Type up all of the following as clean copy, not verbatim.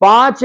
5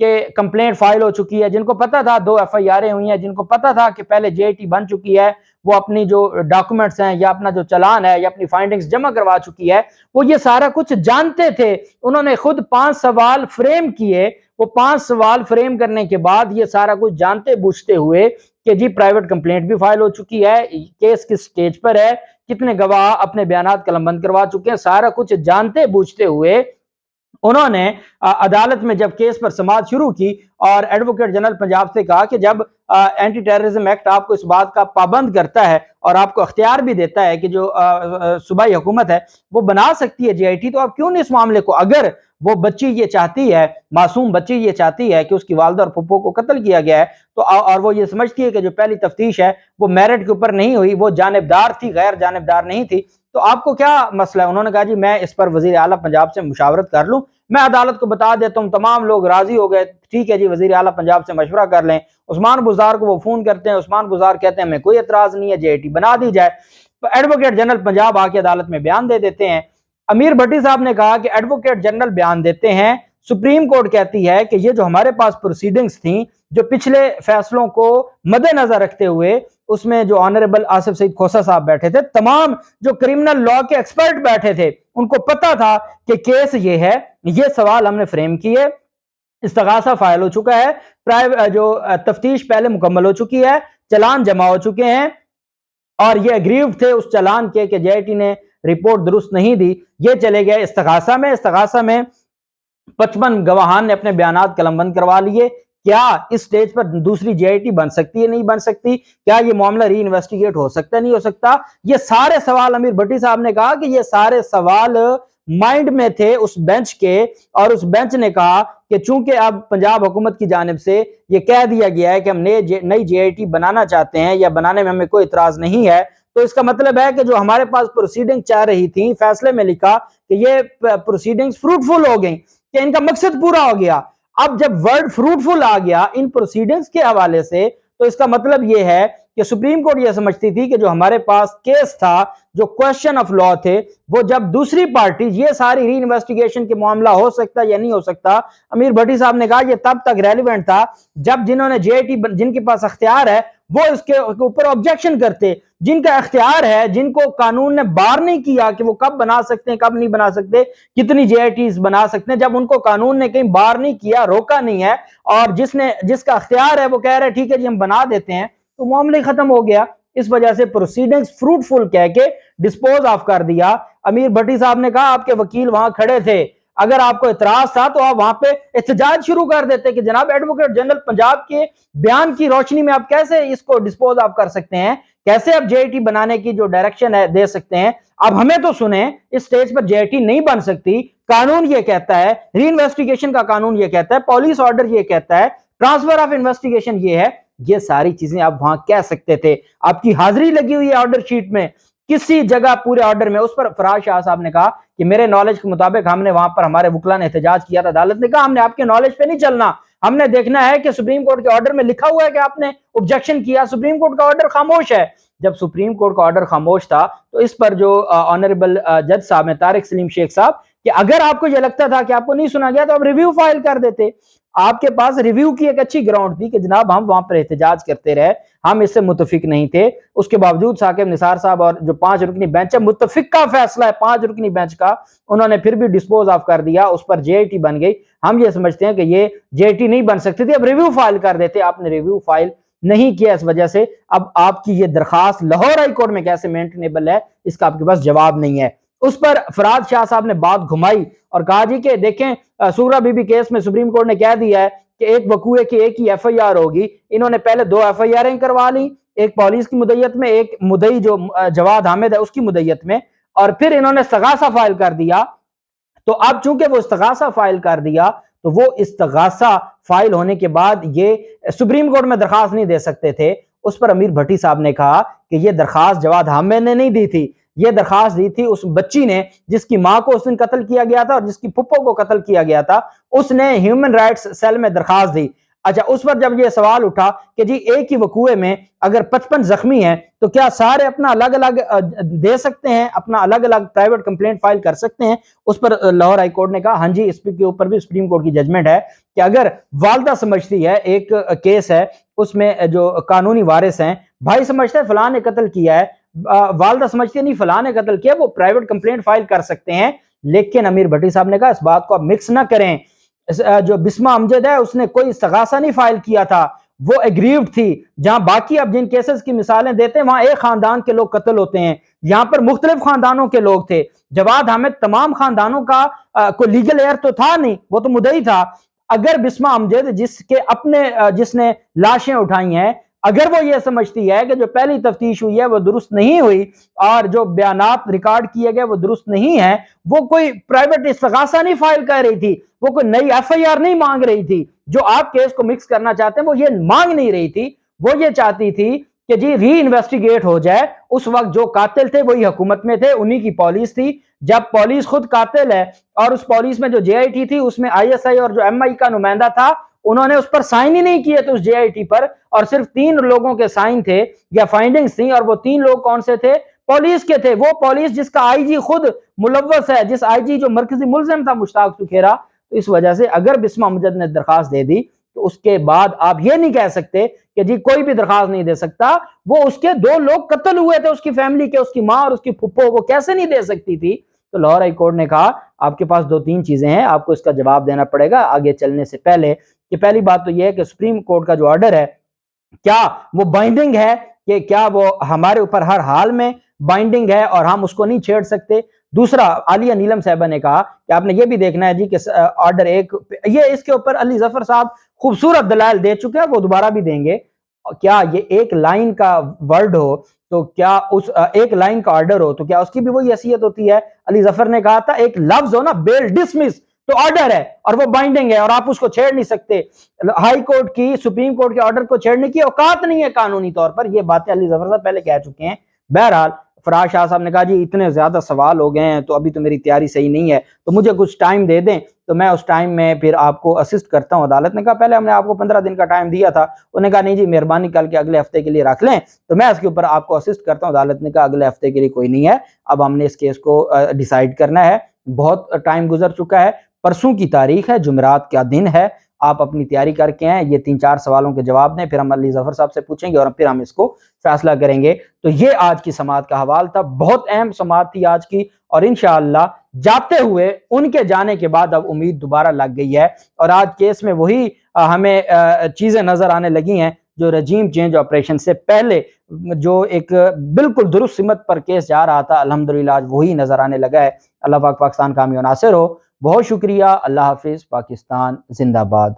کہ complaint file ہو چکی ہے، جن کو پتا تھا 2 FIR ہوئی ہیں، جن کو پتا تھا کہ پہلے JIT بن چکی ہے، وہ اپنی جو ڈاکومنٹس ہیں یا اپنا جو چلان ہے یا اپنی فائنڈنگز جمع کروا چکی ہے، وہ یہ سارا کچھ جانتے تھے. انہوں نے خود 5 سوال فریم کیے. وہ 5 سوال فریم کرنے کے بعد یہ سارا کچھ جانتے بوجھتے ہوئے کہ جی پرائیویٹ کمپلینٹ بھی فائل ہو چکی ہے، کیس کس سٹیج پر ہے، کتنے گواہ اپنے بیانات قلم بند کروا چکے ہیں، سارا کچھ جانتے بوجھتے ہوئے انہوں نے عدالت میں جب کیس پر سماعت شروع کی اور ایڈوکیٹ جنرل پنجاب سے کہا کہ جب اینٹی ٹیررزم ایکٹ آپ کو اس بات کا پابند کرتا ہے اور آپ کو اختیار بھی دیتا ہے کہ جو صوبائی حکومت ہے وہ بنا سکتی ہے JIT، تو آپ کیوں نہیں اس معاملے کو، اگر وہ بچی یہ چاہتی ہے، معصوم بچی یہ چاہتی ہے کہ اس کی والدہ اور پھپھو کو قتل کیا گیا ہے، تو اور وہ یہ سمجھتی ہے کہ جو پہلی تفتیش ہے وہ میرٹ کے اوپر نہیں ہوئی، وہ جانبدار تھی، غیر جانبدار نہیں تھی، تو آپ کو کیا مسئلہ ہے؟ انہوں نے کہا جی میں اس پر وزیر اعلیٰ پنجاب سے مشاورت کر لوں، میں عدالت کو بتا دیتا ہوں. تمام لوگ راضی ہو گئے، ٹھیک ہے جی وزیر اعلیٰ پنجاب سے مشورہ کر لیں. عثمان بزدار کو وہ فون کرتے ہیں، عثمان بزدار کہتے ہیں ہمیں کوئی اعتراض نہیں ہے، JIT بنا دی جائے. تو ایڈوکیٹ جنرل پنجاب آ کے عدالت میں بیان دے دیتے ہیں. امیر بھٹی صاحب نے کہا کہ ایڈوکیٹ جنرل بیان دیتے ہیں، سپریم کورٹ کہتی ہے کہ یہ جو ہمارے پاس پروسیڈنگز تھیں جو پچھلے فیصلوں کو مد نظر رکھتے ہوئے، اس میں جو آنریبل آصف سعید کھوسہ صاحب بیٹھے تھے، تمام جو کرمنل لا کے ایکسپرٹ بیٹھے تھے، ان کو پتا تھا کہ کیس یہ ہے، یہ سوال ہم نے فریم کیے، استغاثہ فائل ہو چکا ہے، جو تفتیش پہلے مکمل ہو چکی ہے، چلان جمع ہو چکے ہیں، اور یہ اگریو تھے اس چلان کے کہ JIT نے رپورٹ درست نہیں دی. یہ چلے گئے استغاثہ میں 55 گواہان نے اپنے بیانات قلم بند کروا لیے. کیا اس سٹیج پر دوسری JIT بن سکتی ہے؟ نہیں بن سکتی. کیا یہ معاملہ ری انویسٹیگیٹ ہو سکتا ہے؟ نہیں ہو سکتا. یہ سارے سوال امیر بھٹی صاحب نے کہا کہ یہ سارے سوال مائنڈ میں تھے اس بینچ کے، اور اس بینچ نے کہا کہ چونکہ اب پنجاب حکومت کی جانب سے یہ کہہ دیا گیا ہے کہ ہم نئی JIT بنانا چاہتے ہیں یا بنانے میں ہمیں کوئی اعتراض نہیں ہے، تو اس کا مطلب ہے کہ جو ہمارے پاس پروسیڈنگ چاہ رہی تھی، فیصلے میں لکھا کہ یہ پروسیڈنگز فروٹفل ہو گئیں، کہ ان کا مقصد پورا ہو گیا. اب جب ورڈ فروٹفل آ گیا ان پروسیڈنگز کے حوالے سے، تو اس کا مطلب یہ ہے کہ سپریم کورٹ یہ سمجھتی تھی کہ جو ہمارے پاس کیس تھا، جو کوسچن آف لا تھے، وہ جب دوسری پارٹی، یہ ساری ری انویسٹیگیشن کے معاملہ ہو سکتا یا نہیں ہو سکتا. امیر بھٹی صاحب نے کہا یہ تب تک ریلیونٹ تھا جب جنہوں نے JIT جن کے پاس اختیار ہے وہ اس کے اوپر آبجیکشن کرتے، جن کا اختیار ہے، جن کو قانون نے بار نہیں کیا کہ وہ کب بنا سکتے ہیں کب نہیں بنا سکتے، کتنی JITs بنا سکتے ہیں، جب ان کو قانون نے کہیں بار نہیں کیا، روکا نہیں ہے، اور جس کا اختیار ہے وہ کہہ رہے ٹھیک ہے جی ہم بنا دیتے ہیں، تو معاملہ ختم ہو گیا. اس وجہ سے پروسیڈنگز فروٹفل کہہ کے ڈسپوز آف کر دیا. امیر بھٹی صاحب نے کہا آپ کے وکیل وہاں کھڑے تھے، اگر آپ کو اعتراض تھا تو آپ وہاں پہ احتجاج شروع کر دیتے کہ جناب ایڈوکیٹ جنرل پنجاب کے بیان کی روشنی میں آپ کیسے اس کو ڈسپوز آف کر سکتے ہیں، کیسے آپ JIT بنانے کی جو ڈائریکشن ہے دے سکتے ہیں. اب ہمیں تو سنیں، اس سٹیج پر JIT نہیں بن سکتی، قانون یہ کہتا ہے، ری انویسٹیگیشن کا قانون یہ کہتا ہے، پولیس آرڈر یہ کہتا ہے، ٹرانسفر آف انویسٹیگیشن یہ ہے. یہ ساری چیزیں آپ وہاں کہہ سکتے تھے، آپ کی حاضری لگی ہوئی ہے آرڈر شیٹ میں، کسی جگہ پورے آرڈر میں. اس پر فراز شاہ صاحب نے کہا کہ میرے نالج کے مطابق ہم نے وہاں پر ہمارے وکلا نے احتجاج کیا تھا، عدالت نے کہا ہم نے آپ کے نالج پہ نہیں چلنا، ہم نے دیکھنا ہے کہ سپریم کورٹ کے آرڈر میں لکھا ہوا ہے کہ آپ نے objection کیا. سپریم کورٹ کا آرڈر خاموش ہے. جب سپریم کورٹ کا آرڈر خاموش تھا تو اس پر جو آنریبل جج صاحب ہیں طارق سلیم شیخ صاحب، کہ اگر آپ کو یہ لگتا تھا کہ آپ کو نہیں سنا گیا تو آپ ریویو فائل کر دیتے. آپ کے پاس ریویو کی ایک اچھی گراؤنڈ تھی کہ جناب ہم وہاں پر احتجاج کرتے رہے، ہم اس سے متفق نہیں تھے، اس کے باوجود ثاقب نثار صاحب اور جو 5 رکنی بینچ ہے، متفق کا فیصلہ ہے 5 رکنی بینچ کا، انہوں نے پھر بھی ڈسپوز آف کر دیا، اس پر JIT بن گئی. ہم یہ سمجھتے ہیں کہ یہ JIT نہیں بن سکتی تھی، اب ریویو فائل کر دیتے. آپ نے ریویو فائل نہیں کیا، اس وجہ سے اب آپ کی یہ درخواست لاہور ہائی کورٹ میں کیسے مینٹینیبل ہے، اس کا آپ کے پاس جواب نہیں ہے. اس پر فراز شاہ صاحب نے بات گھمائی اور کہا جی کہ دیکھیں سغرا بی بی کیس میں سپریم کورٹ نے کہہ دیا ہے کہ ایک وقوعے کی ایک ہی FIR ہوگی. انہوں نے پہلے 2 FIR کروا لی، ایک پولیس کی مدعیت میں، ایک مدعی جو جواد حامد ہے اس کی مدعیت میں، اور پھر انہوں نے استغاثہ فائل کر دیا. تو اب چونکہ وہ استغاثہ فائل کر دیا تو وہ استغاثہ فائل ہونے کے بعد یہ سپریم کورٹ میں درخواست نہیں دے سکتے تھے. اس پر امیر بھٹی صاحب نے کہا کہ یہ درخواست جواد حامد نے نہیں دی تھی، یہ درخواست دی تھی اس بچی نے جس کی ماں کو اس دن قتل کیا گیا تھا اور جس کی پھپھو کو قتل کیا گیا تھا. اس نے ہیومن رائٹس سیل میں درخواست دی. اچھا اس پر جب یہ سوال اٹھا کہ جی ایک ہی وقوعے میں اگر 55 زخمی ہیں تو کیا سارے اپنا الگ الگ دے سکتے ہیں، اپنا الگ الگ پرائیویٹ کمپلینٹ فائل کر سکتے ہیں؟ اس پر لاہور ہائی کورٹ نے کہا ہاں جی، اس کے اوپر بھی سپریم کورٹ کی ججمنٹ ہے کہ اگر والدہ سمجھتی ہے، ایک کیس ہے اس میں جو قانونی وارث ہیں، بھائی سمجھتا ہے فلاں نے قتل کیا ہے، والدہ سمجھتی ہے نہیں فلاں نے قتل کیا، وہ پرائیویٹ کمپلینٹ فائل کر سکتے ہیں۔ لیکن امیر بھٹی صاحب نے کہا اس بات کو آپ مکس نہ کریں، جو بسمہ امجد ہے اس نے کوئی استغاثہ نہیں فائل کیا تھا، وہ ایگریوڈ تھی۔ جہاں باقی اب جن کیسز کی مثالیں دیتے ہیں وہاں ایک خاندان کے لوگ قتل ہوتے ہیں، یہاں پر مختلف خاندانوں کے لوگ تھے۔ جواد حامد تمام خاندانوں کا کوئی لیگل ایئر تو تھا نہیں، وہ تو مدعی تھا۔ اگر بسمہ امجد جس نے لاشیں اٹھائی ہیں، اگر وہ یہ سمجھتی ہے کہ جو پہلی تفتیش ہوئی ہے وہ درست نہیں ہوئی اور جو بیانات ریکارڈ کیے گئے وہ درست نہیں ہیں، وہ کوئی پرائیویٹ استغاثہ نہیں فائل کر رہی تھی، وہ کوئی نئی ایف آئی آر نہیں مانگ رہی تھی۔ جو آپ کیس کو مکس کرنا چاہتے ہیں وہ یہ مانگ نہیں رہی تھی، وہ یہ چاہتی تھی کہ جی ری انویسٹیگیٹ ہو جائے۔ اس وقت جو قاتل تھے وہی حکومت میں تھے، انہی کی پولیس تھی۔ جب پولیس خود قاتل ہے اور اس پولیس میں جو جے آئی ٹی تھی اس میں آئی ایس آئی اور جو ایم آئی کا نمائندہ تھا، انہوں نے اس پر سائن ہی نہیں کیے تھے اس جے آئی ٹی پر، اور صرف 3 لوگوں کے سائن تھے یا فائنڈنگز تھیں، اور وہ 3 لوگ کون سے تھے؟ پولیس کے تھے۔ وہ پولیس جس کا آئی جی خود ملوث ہے، جس آئی جی جو مرکزی ملزم تھا مشتاق سکھیرا۔ تو اس وجہ سے اگر بسمہ امجد نے درخواست دے دی تو اس کے بعد آپ یہ نہیں کہہ سکتے کہ جی کوئی بھی درخواست نہیں دے سکتا۔ وہ اس کے 2 لوگ قتل ہوئے تھے، اس کی فیملی کے، اس کی ماں اور اس کی پھپھو، وہ کیسے نہیں دے سکتی تھی؟ تو لاہور ہائی کورٹ نے کہا آپ کے پاس 2-3 چیزیں ہیں، آپ کو اس کا جواب دینا پڑے گا آگے چلنے سے پہلے۔ کہ پہلی بات تو یہ ہے کہ سپریم کورٹ کا جو آرڈر ہے کیا وہ بائنڈنگ ہے، کہ کیا وہ ہمارے اوپر ہر حال میں بائنڈنگ ہے اور ہم اس کو نہیں چھیڑ سکتے؟ دوسرا، عالیہ نیلم صاحبہ نے کہا کہ آپ نے یہ بھی دیکھنا ہے جی کہ آرڈر 1 یہ اس کے اوپر علی ظفر صاحب خوبصورت دلائل دے چکے ہیں، وہ دوبارہ بھی دیں گے۔ کیا یہ ایک لائن کا ورڈ ہو تو کیا اس ایک لائن کا آرڈر ہو تو کیا اس کی بھی وہی حیثیت ہوتی ہے؟ علی ظفر نے کہا تھا ایک لفظ ہو نا، بیل ڈسمس، تو آرڈر ہے اور وہ بائنڈنگ ہے اور آپ اس کو چھیڑ نہیں سکتے۔ ہائی کورٹ کی، سپریم کورٹ کے آرڈر کو چھیڑنے کی اوقات نہیں ہے قانونی طور پر۔ یہ باتیں علی ظفر صاحب پہلے کہہ چکے ہیں۔ بہرحال فراز شاہ صاحب نے کہا جی اتنے زیادہ سوال ہو گئے ہیں تو ابھی تو میری تیاری صحیح نہیں ہے، تو مجھے کچھ ٹائم دے دیں تو میں اس ٹائم میں پھر آپ کو اسسٹ کرتا ہوں۔ عدالت نے کہا پہلے ہم نے آپ کو 15 دن کا ٹائم دیا تھا، انہوں نے کہا نہیں جی مہربانی کر کے اگلے ہفتے کے لیے رکھ لیں تو میں اس کے اوپر آپ کو اسسٹ کرتا ہوں۔ عدالت نے کہا اگلے ہفتے کے لیے کوئی نہیں ہے، اب ہم نے اس کیس کو ڈیسائیڈ کرنا ہے، بہت ٹائم گزر چکا ہے، پرسوں کی تاریخ ہے، جمعرات کا دن ہے، آپ اپنی تیاری کر کے ہیں، یہ 3-4 سوالوں کے جواب دیں، پھر ہم علی ظفر صاحب سے پوچھیں گے اور پھر ہم اس کو فیصلہ کریں گے۔ تو یہ آج کی سماعت کا حوال تھا، بہت اہم سماعت تھی آج کی، اور انشاءاللہ جاتے ہوئے ان کے جانے کے بعد اب امید دوبارہ لگ گئی ہے، اور آج کیس میں وہی ہمیں چیزیں نظر آنے لگی ہیں جو رجیم چینج آپریشن سے پہلے جو ایک بالکل درست سمت پر کیس جا رہا تھا، الحمدللہ آج وہی نظر آنے لگا ہے۔ اللہ پاک پاکستان کامیاب و ناصر ہو۔ بہت شکریہ، اللہ حافظ، پاکستان زندہ باد۔